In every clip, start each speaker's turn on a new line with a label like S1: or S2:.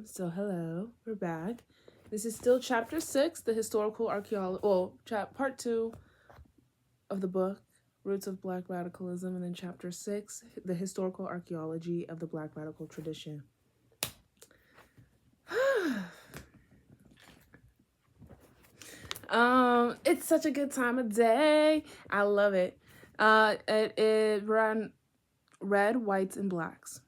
S1: So hello, we're back. This is still chapter 6, the historical archaeology, part 2 of the book, Roots of Black Radicalism, and then chapter 6, the historical archaeology of the Black Radical tradition. It's such a good time of day. I love it. It ran red, whites, and blacks.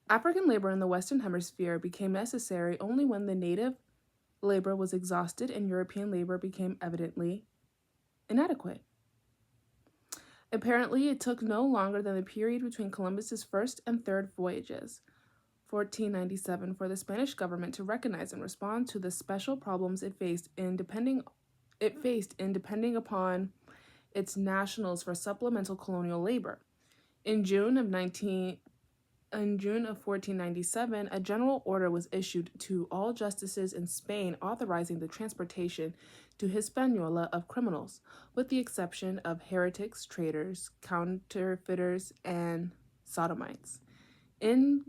S1: African labor in the Western Hemisphere became necessary only when the native labor was exhausted and European labor became evidently inadequate. Apparently, it took no longer than the period between Columbus's first and third voyages, 1497, for the Spanish government to recognize and respond to the special problems it faced in depending upon its nationals for supplemental colonial labor. In June of 1497, a general order was issued to all justices in Spain authorizing the transportation to Hispaniola of criminals, with the exception of heretics, traitors, counterfeiters, and sodomites, in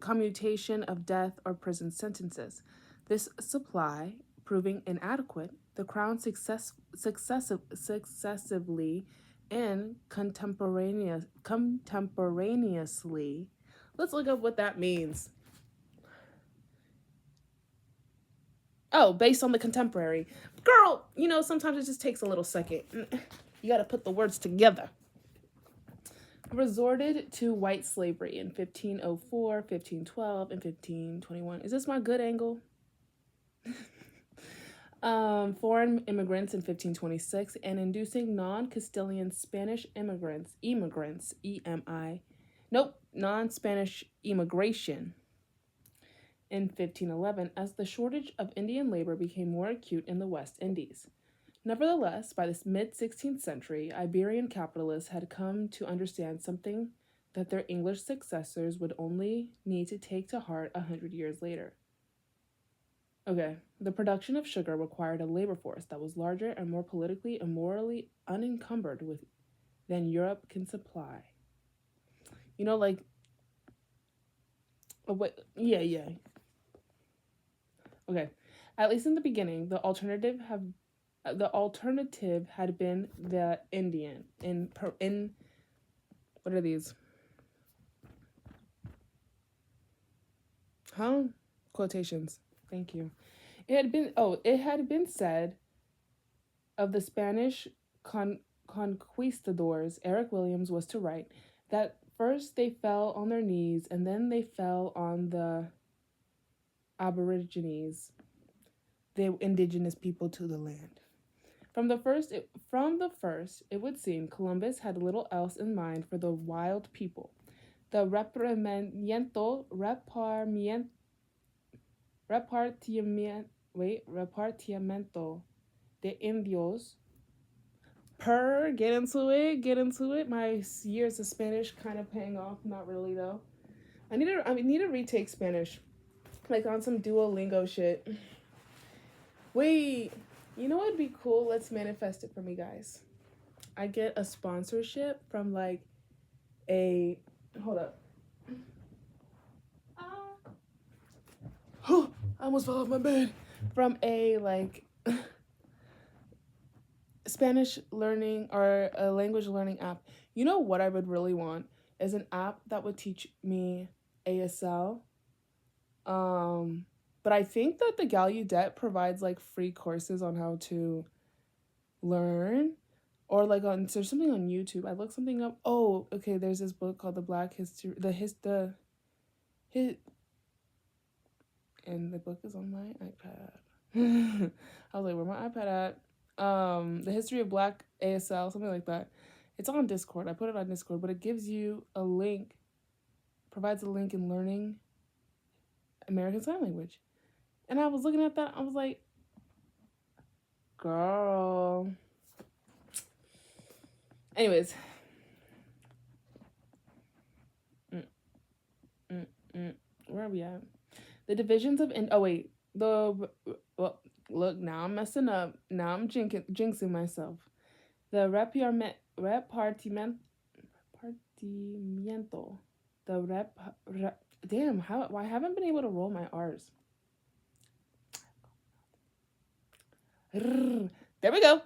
S1: commutation of death or prison sentences. This supply proving inadequate, the Crown successively and contemporaneously. Let's look up what that means. Oh, based on the contemporary. Girl, sometimes it just takes a little second. You got to put the words together. Resorted to white slavery in 1504, 1512, and 1521. Is this my good angle? Foreign immigrants in 1526, and inducing non-Castilian Spanish immigrants, non-Spanish immigration in 1511, as the shortage of Indian labor became more acute in the West Indies. Nevertheless, by the mid-16th century, Iberian capitalists had come to understand something that their English successors would only need to take to heart 100 years later. Okay, the production of sugar required a labor force that was larger and more politically and morally unencumbered than Europe can supply. Yeah. Okay, at least in the beginning, the alternative had been the Indian. In what are these? Quotations. Thank you. It had been said of the Spanish conquistadors, Eric Williams was to write, that first they fell on their knees and then they fell on the aborigines, the indigenous people to the land. From the first, it would seem Columbus had little else in mind for the wild people. The repartimiento de indios. Get into it. My years of Spanish kind of paying off. Not really though. I need to retake Spanish, like on some Duolingo shit. Wait, you know what'd be cool? Let's manifest it for me, guys. I get a sponsorship from hold up. I almost fell off my bed. From a Spanish learning or a language learning app. You know what I would really want is an app that would teach me ASL. But I think that the Gallaudet provides free courses on how to learn, or there's something on YouTube. I looked something up. Oh, okay. There's this book called The Black History. And the book is on my iPad. I was like, where my iPad at? The History of Black ASL, something like that. It's on Discord. I put it on Discord, but it gives you a link, provides a link in learning American Sign Language. And I was looking at that, I was like, girl. Anyways. Where are we at? The divisions of... Look, now I'm messing up. Now I'm jinxing myself. The repartimiento. The Damn, why I haven't been able to roll my R's. There we go.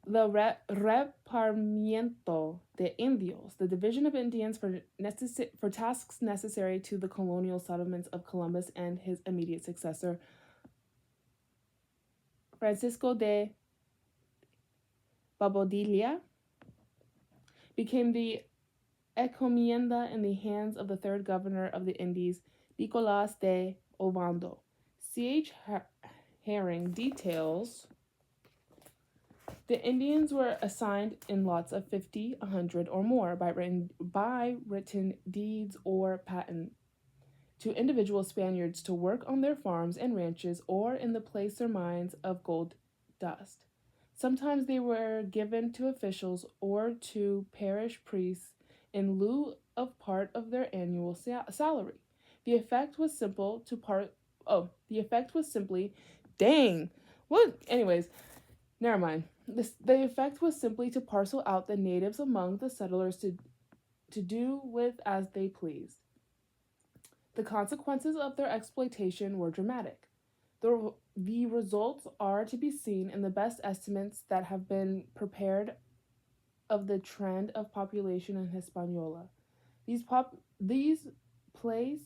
S1: The Reparmiento de Indios, the division of Indians for tasks necessary to the colonial settlements of Columbus and his immediate successor, Francisco de Babodilla, became the encomienda in the hands of the third governor of the Indies, Nicolas de Ovando. C.H. Herring details the Indians were assigned in lots of 50, 100, or more by written deeds or patent to individual Spaniards to work on their farms and ranches or in the placer mines of gold dust. Sometimes they were given to officials or to parish priests in lieu of part of their annual salary. The effect was the effect was simply, dang. What? Anyways, never mind. The effect was simply to parcel out the natives among the settlers to do with as they pleased. The consequences of their exploitation were dramatic. The results are to be seen in the best estimates that have been prepared of the trend of population in Hispaniola. These place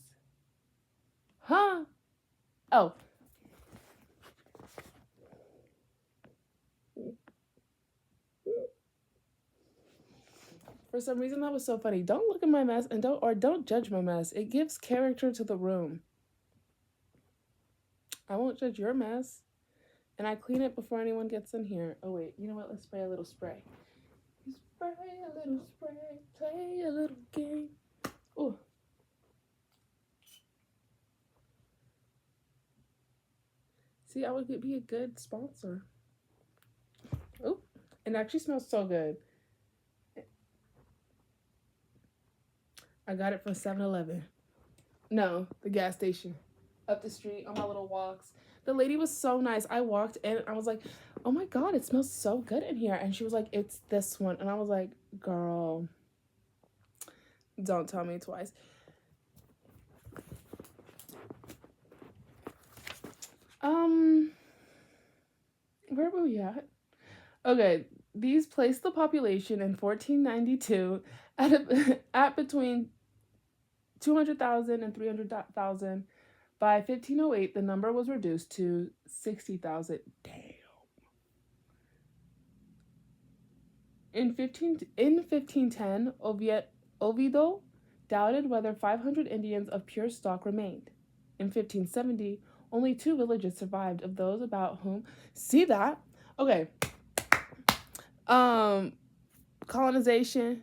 S1: huh oh for some reason that was so funny. Don't look at my mess and don't judge my mess. It gives character to the room. I won't judge your mess. And I clean it before anyone gets in here. Oh wait, you know what? Let's spray a little spray. Spray a little spray, play a little game. Oh. See, I would be a good sponsor. Oh, it actually smells so good. I got it from 7-Eleven. No, the gas station. Up the street on my little walks. The lady was so nice. I walked in and I was like, oh my God, it smells so good in here. And she was like, it's this one. And I was like, girl, don't tell me twice. Where were we at? Okay, these placed the population in 1492 at between 200,000 and 300,000. By 1508, the number was reduced to 60,000. Damn. In 1510, Oviedo doubted whether 500 Indians of pure stock remained. In 1570, only 2 villages survived of those about whom. See that? Okay. Colonization,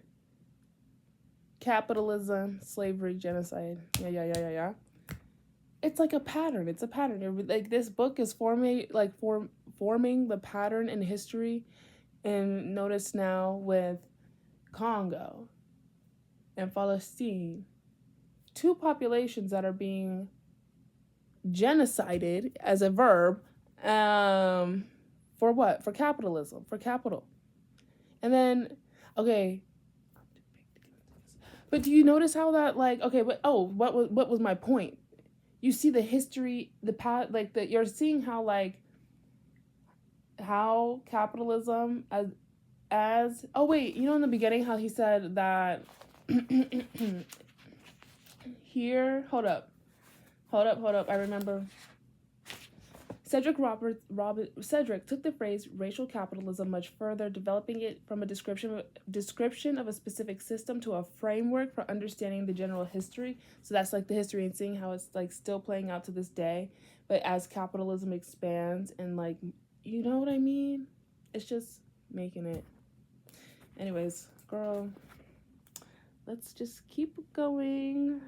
S1: capitalism, slavery, genocide. Yeah. It's like a pattern. It's a pattern. Like this book is forming the pattern in history. And notice now with Congo and Palestine, 2 populations that are being genocided as a verb, for what? For capitalism, for capital. And then, okay, but do you notice how that what was my point? You see the history, the path, you're seeing how capitalism as oh wait, in the beginning how he said that here, hold up, I remember. Cedric took the phrase racial capitalism much further, developing it from a description of a specific system to a framework for understanding the general history. So that's like the history and seeing how it's like still playing out to this day. But as capitalism expands and you know what I mean? It's just making it. Anyways, girl, let's just keep going.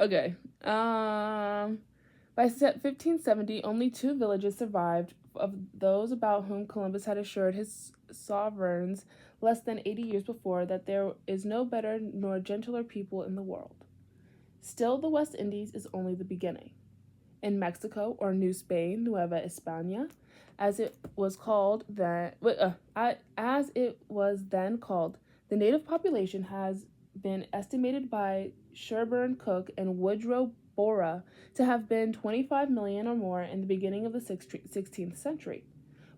S1: Okay. By 1570, only 2 villages survived of those about whom Columbus had assured his sovereigns less than 80 years before that there is no better nor gentler people in the world. Still, the West Indies is only the beginning. In Mexico, or New Spain, Nueva España, as it was then called, the The native population has been estimated by Sherburne Cook and Woodrow Bora to have been 25 million or more in the beginning of the 16th century.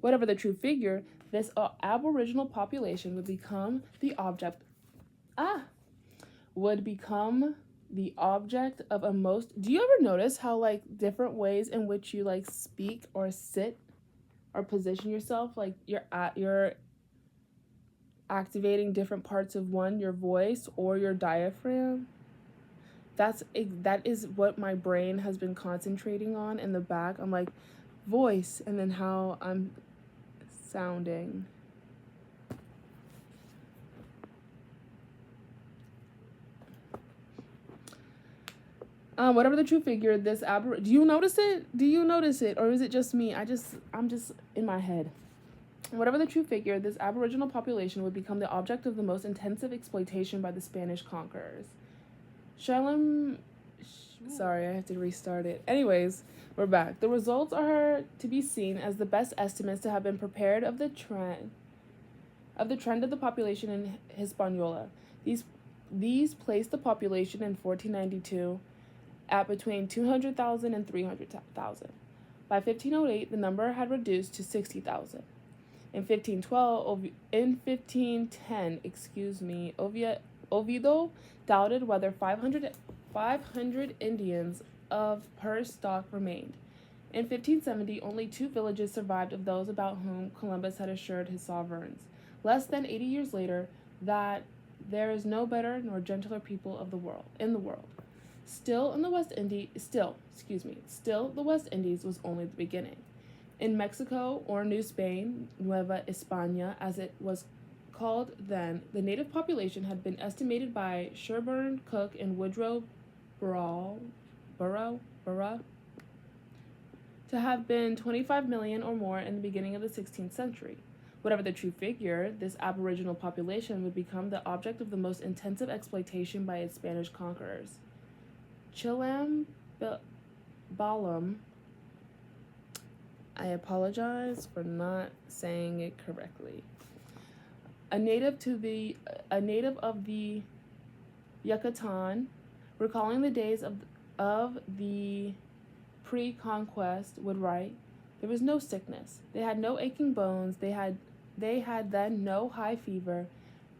S1: Whatever the true figure, this aboriginal population would become the object of a most. Do you ever notice how like different ways in which you like speak or sit or position yourself, like you're activating different parts of your voice or your diaphragm? That is what my brain has been concentrating on in the back. I'm like, voice, and then how I'm sounding. Whatever the true figure, do you notice it? Do you notice it? Or is it just me? I'm just in my head. Whatever the true figure, this aboriginal population would become the object of the most intensive exploitation by the Spanish conquerors. Sorry, I have to restart it. Anyways, we're back. The results are to be seen as the best estimates to have been prepared of the trend of the population in Hispaniola. These placed the population in 1492 at between 200,000 and 300,000. By 1508, the number had reduced to 60,000. In 1510, Oviedo doubted whether 500 Indians of per stock remained. In 1570, only 2 villages survived of those about whom Columbus had assured his sovereigns, less than 80 years later, that there is no better nor gentler people in the world. Still, the West Indies was only the beginning. In Mexico, or New Spain, Nueva España, as it was called then, the native population had been estimated by Sherburne Cook and Woodrow Bora to have been 25 million or more in the beginning of the 16th century. Whatever the true figure, this aboriginal population would become the object of the most intensive exploitation by its Spanish conquerors. Chilam Balam, I apologize for not saying it correctly. A native of the Yucatan, recalling the days of the pre-conquest, would write, "There was no sickness. They had no aching bones. They had then no high fever.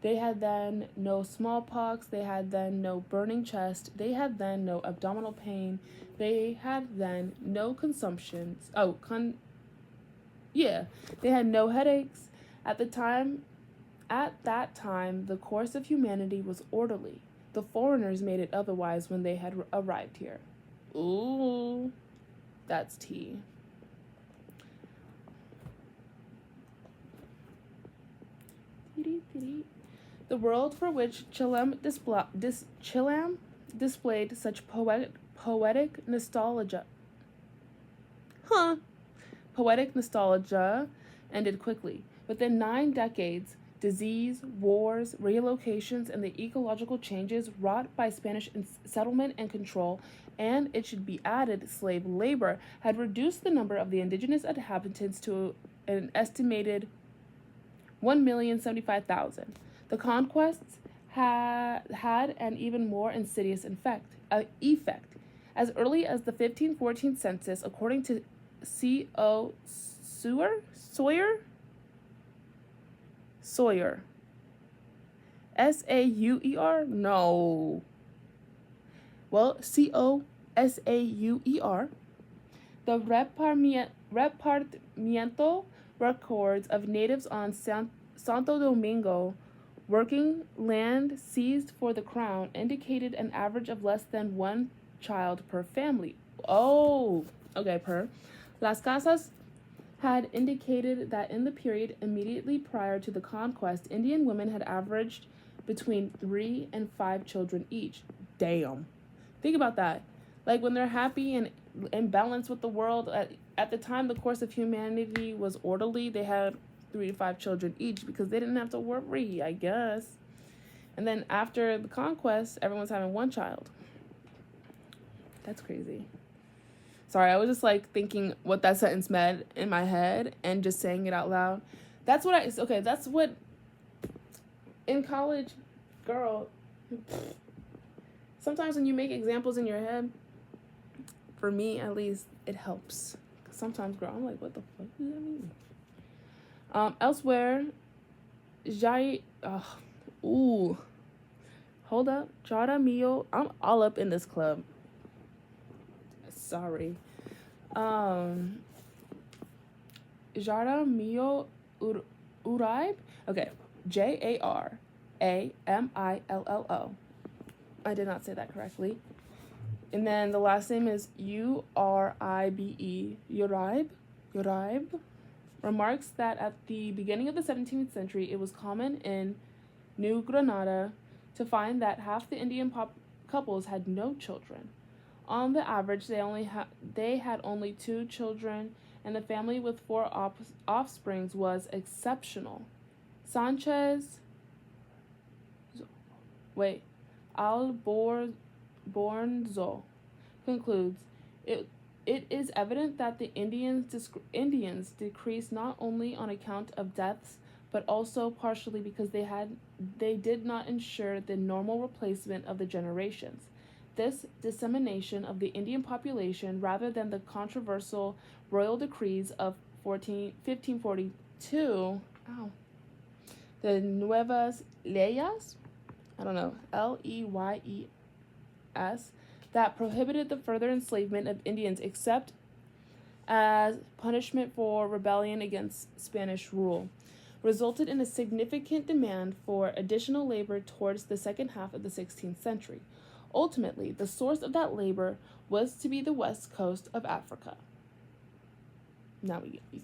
S1: They had then no smallpox. They had then no burning chest. They had then no abdominal pain. They had then no consumptions. They had no headaches. At that time, the course of humanity was orderly. The foreigners made it otherwise when they had arrived here." Ooh, that's tea. The world for which Chilam displayed such poetic nostalgia. Poetic nostalgia ended quickly. Within 9 decades, disease, wars, relocations, and the ecological changes wrought by Spanish settlement and control, and it should be added, slave labor, had reduced the number of the indigenous inhabitants to an estimated 1,075,000. The conquests had an even more insidious effect. As early as the 1514 census, according to C.O. Sawyer? S-A-U-E-R? No. Well, C-O-S-A-U-E-R. The repartimiento records of natives on Santo Domingo working land seized for the crown indicated an average of less than 1 child per family. Oh, okay, Las Casas had indicated that in the period immediately prior to the conquest, Indian women had averaged between 3 and 5 children each. Damn. Think about that. Like when they're happy and in balance with the world, at the time the course of humanity was orderly, they had 3 to 5 children each because they didn't have to worry, I guess. And then after the conquest, everyone's having 1 child. That's crazy. Sorry, I was just like thinking what that sentence meant in my head and just saying it out loud. That's what in college, girl, sometimes when you make examples in your head, for me at least, it helps. Sometimes, girl, I'm like, what the fuck does that mean? Elsewhere, Jai. Ooh. Hold up. Jada Mio. I'm all up in this club. Sorry. Jada Mio Uraib? Okay. Jaramillo. I did not say that correctly. And then the last name is Uribe. Uraib remarks that at the beginning of the 17th century, it was common in New Granada to find that half the Indian couples had no children. On the average, they had only 2 children, and the family with 4 offsprings was exceptional. Sanchez, Alborzo concludes, it is evident that the Indians decreased not only on account of deaths, but also partially because they did not ensure the normal replacement of the generations. This dissemination of the Indian population, rather than the controversial royal decrees of 1542, the Nuevas Leyes, I don't know, Leyes, that prohibited the further enslavement of Indians except as punishment for rebellion against Spanish rule, resulted in a significant demand for additional labor towards the second half of the 16th century. Ultimately, the source of that labor was to be the west coast of Africa. Now we get these.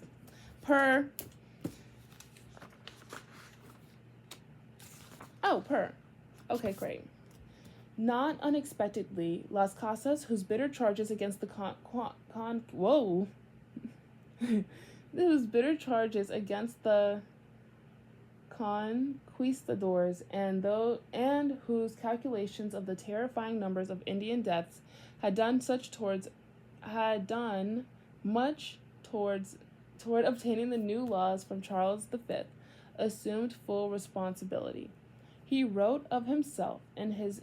S1: Okay, great. Not unexpectedly, Las Casas, whose bitter charges against the whose bitter charges against the conquistadors and whose calculations of the terrifying numbers of Indian deaths had done much toward obtaining the new laws from Charles V, assumed full responsibility. He wrote of himself in his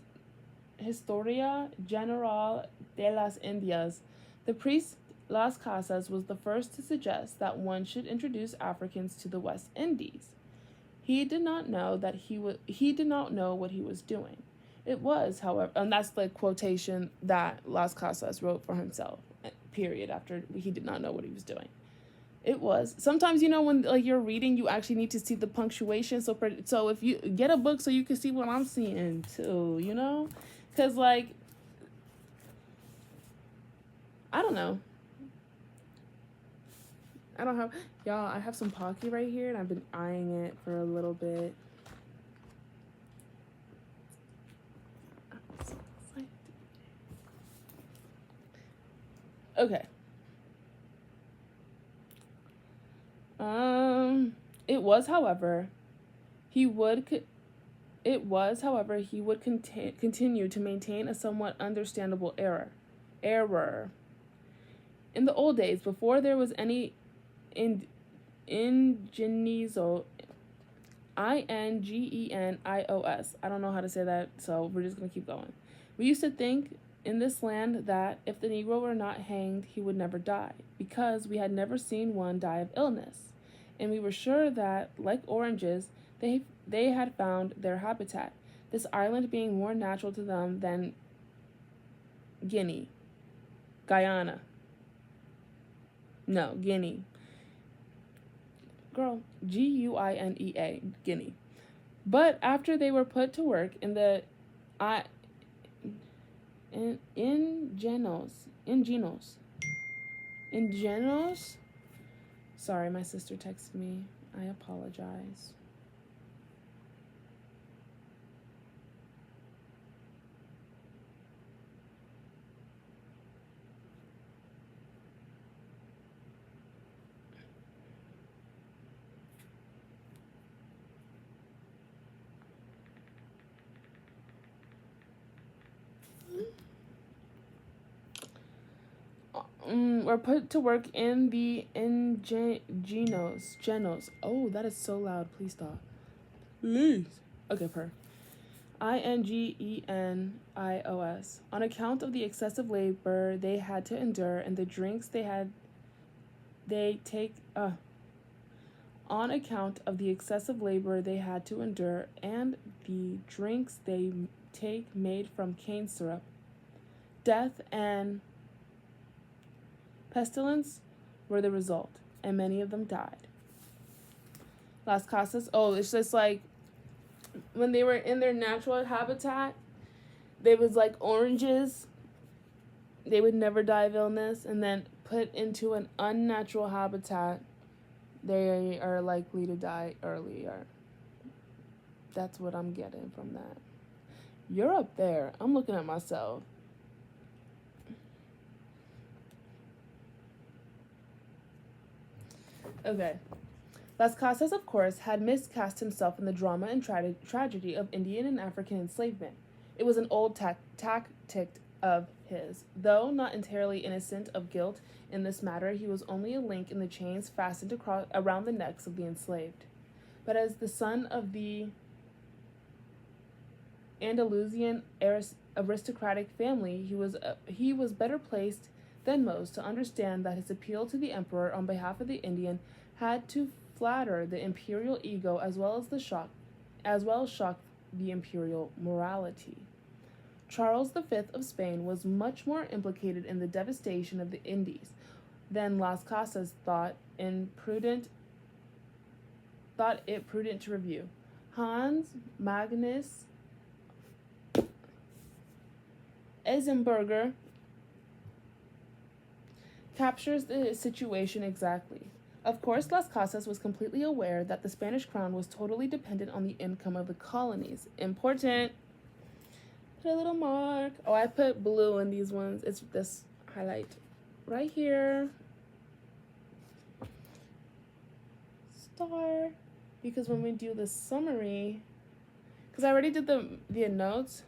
S1: Historia General de las Indias, the priest Las Casas was the first to suggest that one should introduce Africans to the West Indies. He did not know what he was doing. It was, however, and that's the quotation that Las Casas wrote for himself, period, after he did not know what he was doing. It was. Sometimes, when you're reading, you actually need to see the punctuation. So if you get a book so you can see what I'm seeing too, Because, I don't know. I have some Pocky right here, and I've been eyeing it for a little bit. I'm so excited. Okay. It was, however, he would continue to maintain a somewhat understandable error. In the old days, before there was any ingenios, Ingenios. I don't know how to say that, so we're just going to keep going. We used to think in this land that if the Negro were not hanged, he would never die, because we had never seen one die of illness. And we were sure that, like oranges, they had found their habitat, this island being more natural to them than Guinea. Guiana. No, Guinea. Girl, Guinea, Guinea. But after they were put to work in the Ingenos. Sorry, my sister texted me. I apologize. Were put to work in the Genos. Oh, that is so loud. Please stop. Please. Okay, per. Ingenios. On account of the excessive labor they had to endure and the drinks they take on account of the excessive labor they had to endure and the drinks they take made from cane syrup, death and pestilence were the result, and many of them died. Las Casas, oh, it's just like when they were in their natural habitat, they was like oranges. They would never die of illness, and then put into an unnatural habitat, they are likely to die earlier. That's what I'm getting from that. You're up there. I'm looking at myself. Okay. Las Casas, of course, had miscast himself in the drama and tragedy of Indian and African enslavement. It was an old tactic of his. Though not entirely innocent of guilt in this matter, he was only a link in the chains fastened around the necks of the enslaved. But as the son of the Andalusian aristocratic family, he was better placed than most to understand that his appeal to the emperor on behalf of the Indian had to flatter the imperial ego as well as shock the imperial morality. Charles V of Spain was much more implicated in the devastation of the Indies than Las Casas thought it prudent to review. Hans Magnus Eisenberger captures the situation exactly. Of course, Las Casas was completely aware that the Spanish crown was totally dependent on the income of the colonies. Important. Put a little mark. Oh, I put blue in these ones. It's this highlight right here. Star. Because when we do the summary, because I already did the notes,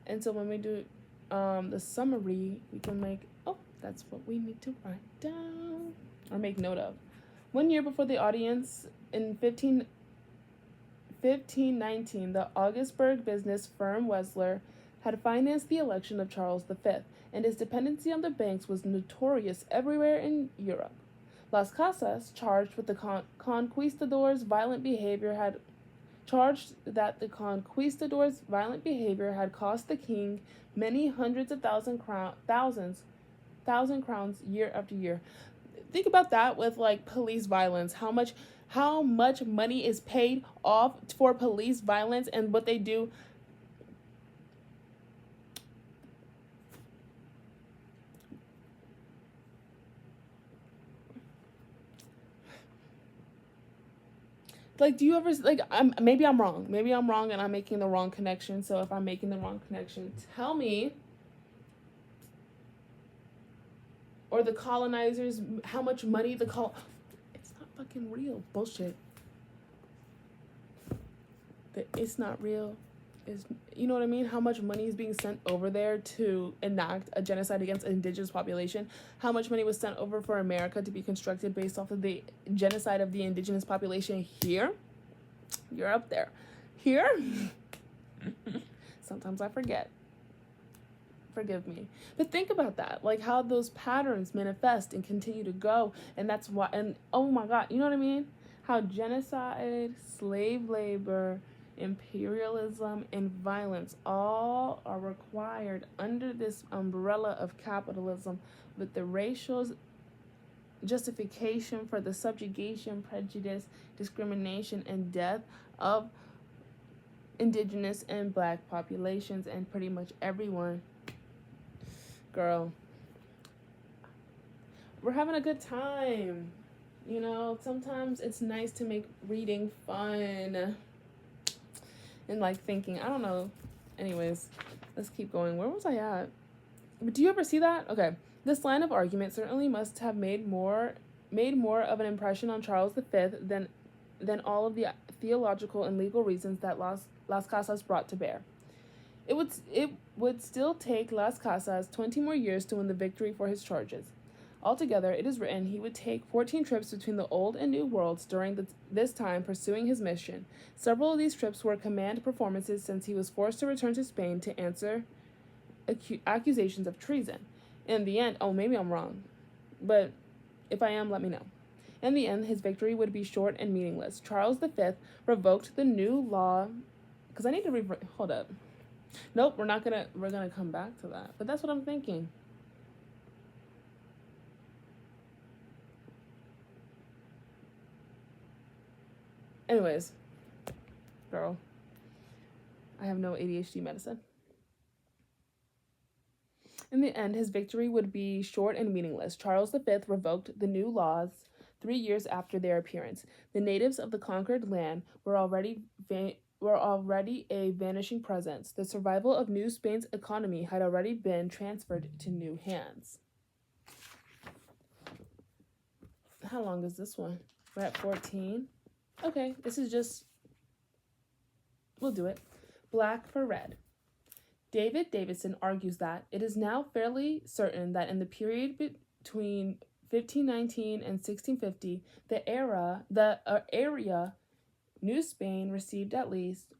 S1: and so when we do the summary, we can make, oh, that's what we need to write down or make note of. 1 year before the audience, in 1519, the Augsburg business firm Wessler had financed the election of Charles V, and his dependency on the banks was notorious everywhere in Europe. Las Casas, charged that the conquistadors' violent behavior had cost the king many hundreds of thousand crowns year after year. Think about that with like police violence. How much money is paid off for police violence and what they do. Like, do you ever, like, maybe I'm wrong and I'm making the wrong connection. So if I'm making the wrong connection, tell me. Or the colonizers, how much money it's not fucking real. Bullshit. It's not real. You know what I mean? How much money is being sent over there to enact a genocide against an indigenous population? How much money was sent over for America to be constructed based off of the genocide of the indigenous population here? You're up there. Here? Sometimes I forget. Forgive me. But think about that. Like how those patterns manifest and continue to go. And that's why, and oh my God, you know what I mean? How genocide, slave labor, imperialism, and violence all are required under this umbrella of capitalism, with the racial justification for the subjugation, prejudice, discrimination, and death of indigenous and black populations and pretty much everyone. Girl, we're having a good time. You know, sometimes it's nice to make reading fun. And like thinking, I don't know. Anyways, let's keep going. Where was I at? But do you ever see that? Okay. This line of argument certainly must have made more of an impression on Charles V than all of the theological and legal reasons that Las Casas brought to bear. It would still take Las Casas 20 more years to win the victory for his charges. Altogether, it is written he would take 14 trips between the Old and New Worlds during this time pursuing his mission. Several of these trips were command performances since he was forced to return to Spain to answer accusations of treason. In the end, oh, maybe I'm wrong, but if I am, let me know. In the end, his victory would be short and meaningless. Charles V revoked the new law, because I need to hold up. Nope, we're gonna come back to that. But that's what I'm thinking. Anyways, girl, I have no ADHD medicine. In the end, his victory would be short and meaningless. Charles V revoked the new laws 3 years after their appearance. The natives of the conquered land were already a vanishing presence. The survival of New Spain's economy had already been transferred to new hands. How long is this one? We're at 14. Okay, this is just, we'll do it. Black for red. David Davidson argues that it is now fairly certain that in the period between 1519 and 1650, the area New Spain received at least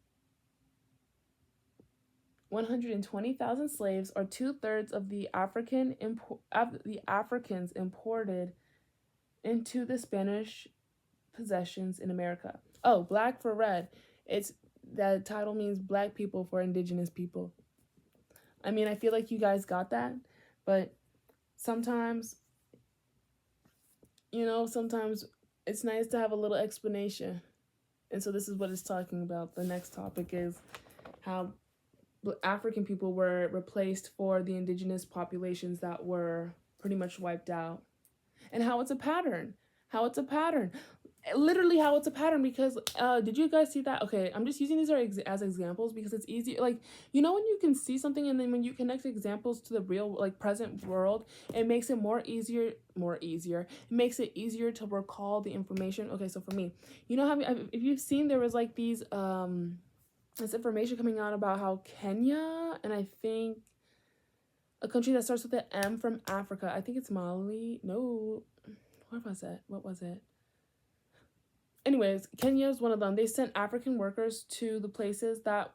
S1: 120,000 slaves, or 2/3 of the Africans imported into the Spanish possessions in America. Oh, black for red. It's that title means black people for indigenous people. I mean, I feel like you guys got that, but sometimes, sometimes it's nice to have a little explanation. And so this is what it's talking about. The next topic is how African people were replaced for the indigenous populations that were pretty much wiped out. And how it's a pattern. Literally how it's a pattern, because did you guys see that? Okay, I'm just using these as examples because it's easy. Like, when you can see something and then when you connect examples to the real, like, present world, it makes it easier. It makes it easier to recall the information. Okay, so for me, if you've seen, there was like these this information coming out about how Kenya, and I think a country that starts with an M from Africa, I think it's Mali. No, what was it? Anyways, Kenya is one of them. They sent African workers to the places that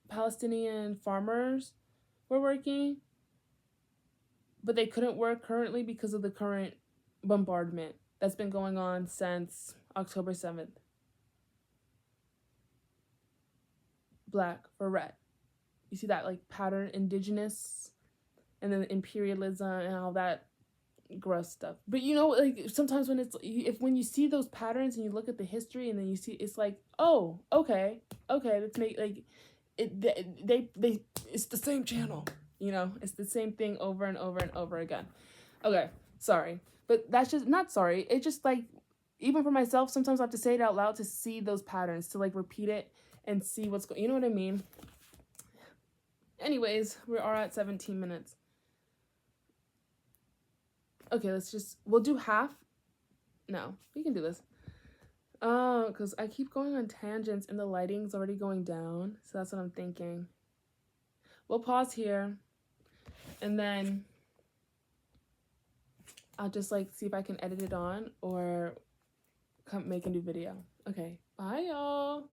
S1: Palestinian farmers were working, but they couldn't work currently because of the current bombardment that's been going on since October 7th. Black for red. You see that, like, pattern, indigenous, and then imperialism and all that gross stuff. But like, sometimes when you see those patterns and you look at the history and then you see, it's like, oh, okay, let's make, like, it's the same channel, it's the same thing over and over and over again. Okay, sorry, but that's just not sorry. It's just like, even for myself, sometimes I have to say it out loud to see those patterns, to like repeat it and see what's going. You know what I mean? Anyways, we are at 17 minutes. Okay, we'll do half. No, we can do this. Because I keep going on tangents and the lighting's already going down. So that's what I'm thinking. We'll pause here. And then I'll just like see if I can edit it on or make a new video. Okay, bye y'all.